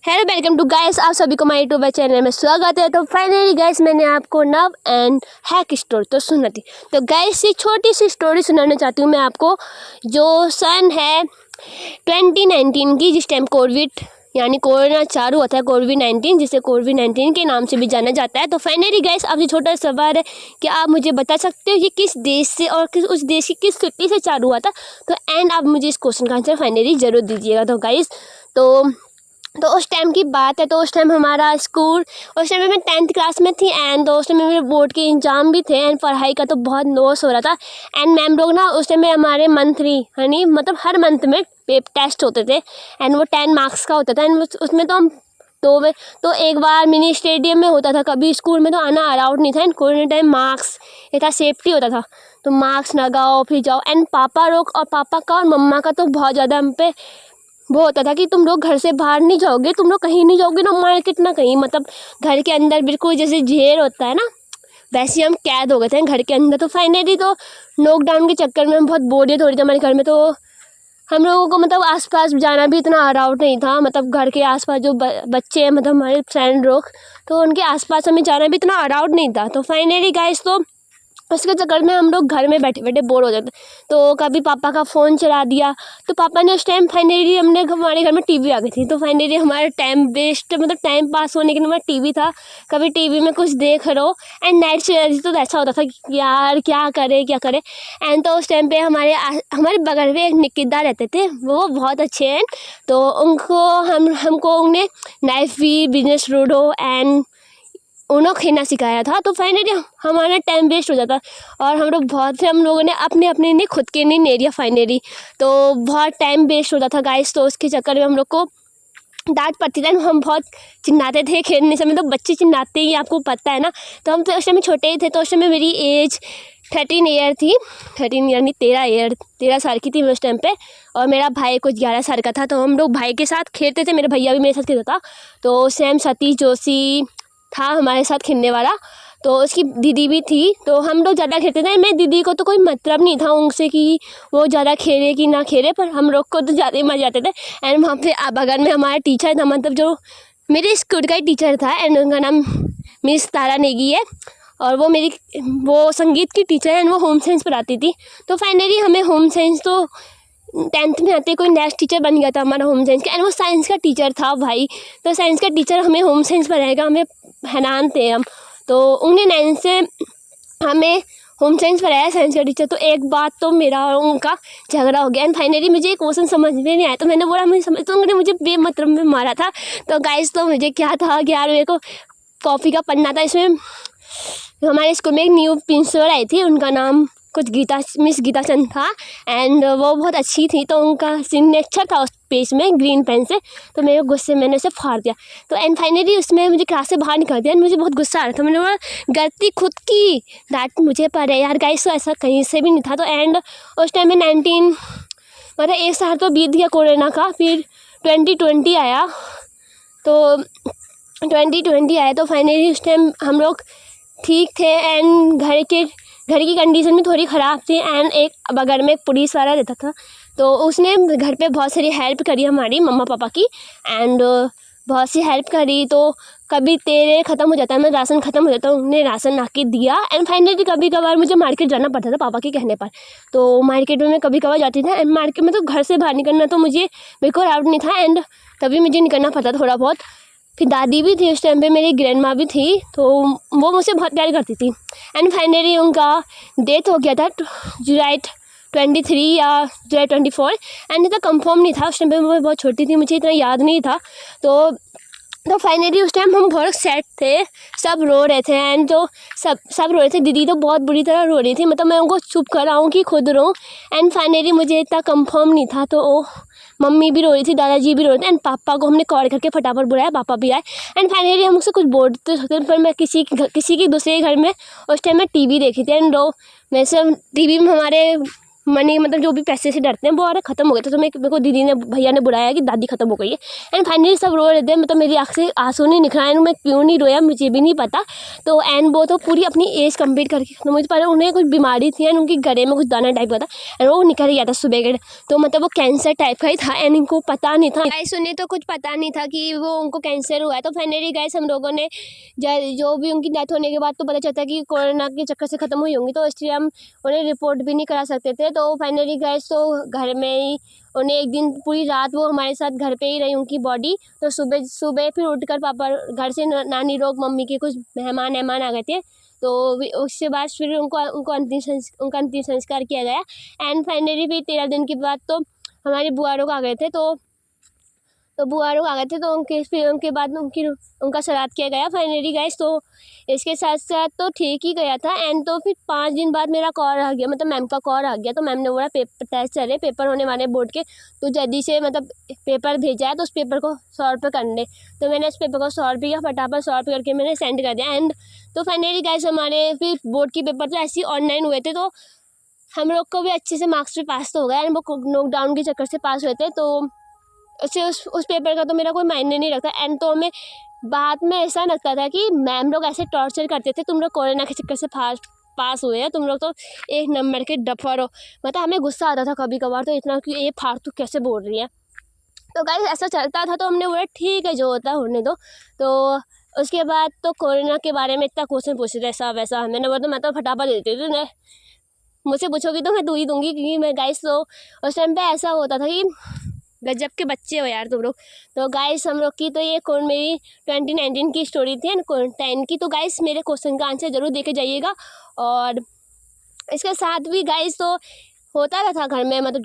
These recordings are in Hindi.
हेलो वेलकम टू गाइस, आप सभी को माय यूट्यूब चैनल में स्वागत है। तो फाइनली गाइस मैंने आपको नव एंड हैक स्टोरी तो सुना थी। तो गाइस ये छोटी सी स्टोरी सुनाना चाहती हूँ मैं आपको, जो सन है 2019 की, जिस टाइम कोविड यानी कोरोना चालू होता है, कोविड-19 जिसे कोविड-19 के नाम से भी जाना जाता है। तो फाइनली गाइस आपसे छोटा सवाल है कि आप मुझे बता सकते हो ये किस देश से और उस देश की किस सिटी से चालू हुआ था। तो एंड आप मुझे इस क्वेश्चन का आंसर फाइनली ज़रूर दीजिएगा। तो गाइस तो उस टाइम की बात है। तो उस टाइम हमारा स्कूल, उस टाइम मैं 10th क्लास में थी एंड तो उस टाइम मेरे बोर्ड के एग्ज़ाम भी थे एंड पढ़ाई का तो बहुत लॉस हो रहा था। एंड मैम लोग ना उस टाइम में हमारे मंथली यानी मतलब हर मंथ में टेस्ट होते थे एंड वो 10 मार्क्स का होता था। एंड उसमें तो हम तो एक बार मिनी स्टेडियम में होता था, कभी स्कूल में तो आना अलाउड नहीं था। एंड कोरोना टाइम मार्क्स ये था, सेफ्टी होता था, तो मार्क्स लगाओ फिर जाओ। एंड पापा लोग और पापा का और मम्मा का तो बहुत ज़्यादा हम पे वो होता था कि तुम लोग घर से बाहर नहीं जाओगे, तुम लोग कहीं नहीं जाओगे, ना मार्केट ना कहीं, मतलब घर के अंदर बिल्कुल जैसे जेल होता है ना, वैसे हम कैद हो गए थे घर के अंदर। तो फाइनली तो लॉकडाउन के चक्कर में हम बहुत बोरियत हो रही थी हमारे घर में। तो हम लोगों को मतलब आसपास जाना भी इतना अलाउड नहीं था, मतलब घर के आसपास जो बच्चे हैं, मतलब हमारे फ्रेंड लोग, तो उनके आसपास हमें जाना भी इतना अलाउड नहीं था। तो फाइनली गाइस तो उसके चक्कर में हम लोग घर में बैठे बैठे बोर हो जाते। तो कभी पापा का फ़ोन चला दिया, तो पापा ने उस टाइम फाइनली हमारे घर में टीवी आ गई थी। तो फाइनली हमारा टाइम वेस्ट मतलब टाइम पास होने के लिए हमारा टीवी था, कभी टीवी में कुछ देख रहो एंड नाइट चल तो ऐसा होता था कि यार क्या करें। एंड तो उस टाइम पे हमारे बगल में एक निकिता रहते थे, वो बहुत अच्छे हैं। तो उनको हमको उन्हें नाइफ भी, बिजनेस लूडो एंड उनो खेलना सिखाया था। तो फाइनली हमारा टाइम वेस्ट हो जाता और हम लोगों ने अपने नहीं खुद के नहीं ले लिया फाइनली। तो बहुत टाइम वेस्ट होता था गाइस। तो उसके चक्कर में हम लोग को डांट पड़ती थी, हम बहुत चिल्लाते थे खेलने समय। तो बच्चे चिल्लाते ही आपको पता है ना। तो हम तो उस समय छोटे ही थे। तो उस समय मेरी एज 13 ईयर थी, 13 ईयर नहीं 13 साल की थी मैं उस टाइम पे, और मेरा भाई कुछ 11 साल का था। तो हम लोग भाई के साथ खेलते थे, मेरे भैया भी मेरे साथ खेलता था। तो सैम सतीश जोशी था हमारे साथ खेलने वाला, तो उसकी दीदी भी थी। तो हम लोग ज़्यादा खेलते थे। मैं दीदी को तो कोई मतलब नहीं था उनसे कि वो ज़्यादा खेले कि ना खेले, पर हम लोग को तो ज़्यादा ही मज़े आते थे। एंड वहाँ पे बगल में हमारा टीचर था, मतलब जो मेरे स्कूल का ही टीचर था एंड उनका नाम मिस तारा नेगी है, और वो संगीत की टीचर है एंड वो होम साइंस पढ़ाती थी। तो फाइनली हमें होम साइंस तो 10th में आते कोई नेक्स्ट टीचर बन गया था हमारा होम साइंस का, एंड वो साइंस का टीचर था भाई। तो साइंस का टीचर हमें होम साइंस पढ़ाएगा, हमें हैरान थे हम। तो उन्हें 9 से हमें होम साइंस पढ़ाया साइंस का टीचर। तो एक बात तो मेरा और उनका झगड़ा हो गया एंड फाइनली मुझे एक क्वेश्चन समझ में नहीं आया। तो मैंने बोला मुझे समझ, तो उन्होंने मुझे बेमतलब में मारा था। तो गाइस तो मुझे क्या था कि यार मेरे को कॉफ़ी का पन्ना था, इसमें हमारे स्कूल में एक न्यू प्रिंसिपल आई थी, उनका नाम कुछ मिस गीता चंद था एंड वो बहुत अच्छी थी। तो उनका सिग्नेचर था उस पेज में ग्रीन पेन से। तो मेरे गुस्से मैंने उसे फाड़ दिया। तो एंड फाइनली उसमें मुझे क्लास से बाहर निकाल दिया एंड मुझे बहुत गुस्सा आ रहा था। मैंने बोला गलती खुद की, डांट मुझे पड़े यार। गाइस तो ऐसा कहीं से भी नहीं था। तो एंड उस टाइम में 19 मतलब एक साल तो बीत गया कोरोना का, फिर 2020 आया। तो 2020 आया तो फाइनली उस टाइम हम लोग ठीक थे एंड घर की कंडीशन भी थोड़ी ख़राब थी एंड एक बगल में एक पुलिस वाला रहता था। तो उसने घर पे बहुत सारी हेल्प करी हमारी मम्मा पापा की एंड बहुत सी हेल्प करी। तो कभी तेल ख़त्म हो जाता है, मैं राशन ख़त्म हो जाता है, उन्होंने राशन ला के दिया। एंड फाइनली कभी कभार मुझे मार्केट जाना पड़ता था पापा के कहने पर। तो मार्केट में मैं कभी कभार जाती थी एंड मार्केट में तो घर से बाहर निकलना तो मुझे बिल्कुल आउट नहीं था एंड तभी मुझे निकलना पड़ता थोड़ा बहुत। फिर दादी भी थी उस टाइम पे, मेरी ग्रैंड माँ भी थी, तो वो मुझसे बहुत प्यार करती थी। एंड फाइनली उनका डेथ हो गया था जुलाई 23 या जुलाई 24 एंड इतना कंफर्म नहीं था उस टाइम पे, मैं बहुत छोटी थी, मुझे इतना याद नहीं था। तो फाइनली उस टाइम हम बहुत सैड थे, सब रो रहे थे एंड तो सब रो रहे थे। दीदी तो बहुत बुरी तरह रो रही थी, मतलब मैं उनको चुप कराऊँ कि खुद रो। एंड फाइनली मुझे इतना कंफर्म नहीं था। तो मम्मी भी रो रही थी, दादाजी भी रो रहे थे एंड पापा को हमने कॉल करके फटाफट बुलाया, पापा भी आए। एंड फाइनली हम उससे कुछ बोलते थे, पर मैं किसी की दूसरे घर में उस टाइम में टीवी देखी थी एंड वैसे टीवी में हमारे मनी मतलब जो भी पैसे से डरते हैं वो और ख़त्म हो गए थे। तो मेरे को दीदी ने भैया ने बुलाया कि दादी ख़त्म हो गई है। एंड फाइनली सब रो रहे थे, मतलब मेरी आँख से आंसू नहीं निकला। एंड मैं क्यों नहीं रोया मुझे भी नहीं पता। तो एंड वो तो पूरी अपनी एज कंप्लीट करके खत्म हुई थी, पर उन्हें कुछ बीमारी थी एंड उनके गले में कुछ दाना टाइप का था एंड वो निकल गया था सुबह के। तो मतलब वो कैंसर टाइप का ही था एंड इनको पता नहीं था। गाइस उन्हें तो कुछ पता नहीं था कि वो उनको कैंसर हुआ है। तो फाइनली गाइस हम लोगों ने जो भी उनकी डेथ होने के बाद तो पता चलता है कि कोरोना के चक्कर से ख़त्म हुई होंगी, तो इसलिए हम उन्हें रिपोर्ट भी नहीं करा सकते थे। तो फाइनली गाइस तो घर में ही उन्हें एक दिन पूरी रात वो हमारे साथ घर पे ही रही उनकी बॉडी। तो सुबह सुबह फिर उठकर पापा घर से नानी लोग मम्मी के कुछ मेहमान आ गए थे। तो उसके बाद फिर उनका अंतिम संस्कार किया गया। एंड फाइनली फिर 13 दिन के बाद तो हमारे बुआ लोग आ गए थे। तो बुआ लोग आ गए थे तो फिर उनके बाद उनका श्राद्ध किया गया फाइनली गाइस। तो इसके साथ साथ तो ठीक ही गया था। एंड तो फिर 5 दिन बाद मेरा कॉल आ गया, मतलब मैम का कॉल आ गया। तो मैम ने बोला पेपर टेस्ट चले, पेपर होने वाले बोर्ड के, तो जल्दी से मतलब पेपर भेजा है तो उस पेपर को सॉल्व कर ले। तो मैंने उस पेपर को सॉल्व किया, फटाफट सॉल्व करके मैंने सेंड कर दिया। एंड तो फाइनली गाइस हमारे फिर बोर्ड के पेपर तो ऐसे ही ऑनलाइन हुए थे, तो हम लोग को भी अच्छे से मार्क्स भी पास तो हो गया। एंड वो नॉकडाउन के चक्कर से पास हुए थे, तो उससे उस पेपर का तो मेरा कोई मायने नहीं रखता। एंड तो हमें बाद में ऐसा लगता था कि मैम लोग ऐसे टॉर्चर करते थे, तुम लोग कोरोना के चक्कर से पास हुए हैं, तुम लोग तो एक नंबर के डफर हो। मतलब हमें गुस्सा आता था कभी कभार तो इतना कि ये फालतू कैसे बोल रही है। तो गाइस ऐसा चलता था, तो हमने बोला ठीक है जो होता है होने दो। तो उसके बाद तो कोरोना के बारे में इतना क्वेश्चन पूछते थे ऐसा वैसा, मैंने बोला मैं तो फटाफट दे देती थी। मुझसे पूछोगी तो मैं दू ही दूँगी, क्योंकि मैं गाइस तो उस टाइम पे ऐसा होता था कि गजब के बच्चे हो यार तुम लोग। तो गाइस हम लोग की तो ये मेरी 2019 की स्टोरी थी एंड 10 की। तो गाइस मेरे क्वेश्चन का आंसर ज़रूर देके जाइएगा। और इसके साथ भी गाइस तो होता रहता घर में, मतलब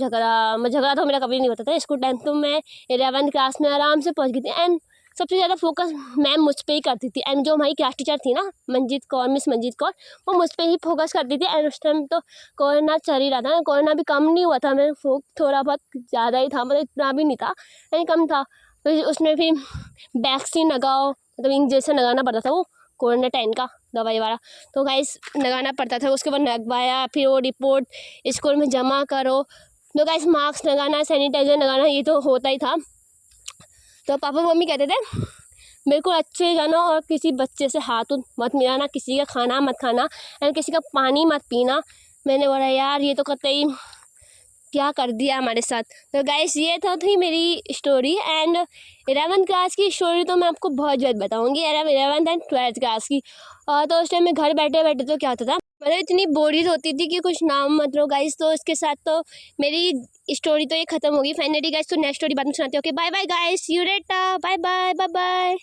झगड़ा तो मेरा कभी नहीं होता था। स्कूल टाइम तो मैं 11th क्लास में आराम से पहुंच गई थी। एंड सबसे ज़्यादा फोकस मैम मुझ पे ही करती थी। एंड जो हमारी क्लास टीचर थी ना मिस मंजीत कौर, वो मुझ पे ही फोकस करती थी। एंड उस टाइम तो कोरोना चल ही रहा था, कोरोना भी कम नहीं हुआ था, मेरे थोड़ा बहुत ज़्यादा ही था, मतलब इतना भी नहीं था, लेकिन कम था। तो उसमें फिर वैक्सीन लगाओ, मतलब इंजेक्शन लगाना पड़ता था, वो कोरोना टाइम का दवाई वाला। तो गाइस लगाना पड़ता था, उसके बाद लगवाया, फिर वो रिपोर्ट स्कूल में जमा करो। तो गाइस मास्क लगाना, सैनिटाइजर लगाना, ये तो होता ही था। तो पापा मम्मी कहते थे बिल्कुल अच्छे से जाना और किसी बच्चे से हाथ मत मिलाना, किसी का खाना मत खाना एंड किसी का पानी मत पीना। मैंने बोला यार ये तो कतई क्या कर दिया हमारे साथ। तो गाइस ये थी मेरी स्टोरी। एंड 11th क्लास की स्टोरी तो मैं आपको बहुत जल्द बताऊंगी, 11th एंड 12th क्लास की। तो उस टाइम में घर बैठे बैठे तो क्या होता था, मतलब इतनी बोरियत होती थी कि कुछ नाम मतलब गाइस। तो इसके साथ तो मेरी स्टोरी तो ये खत्म होगी फाइनली गाइस। तो नेक्स्ट स्टोरी बाद में सुनाते हो। Okay bye bye guys, see you later, bye bye bye bye.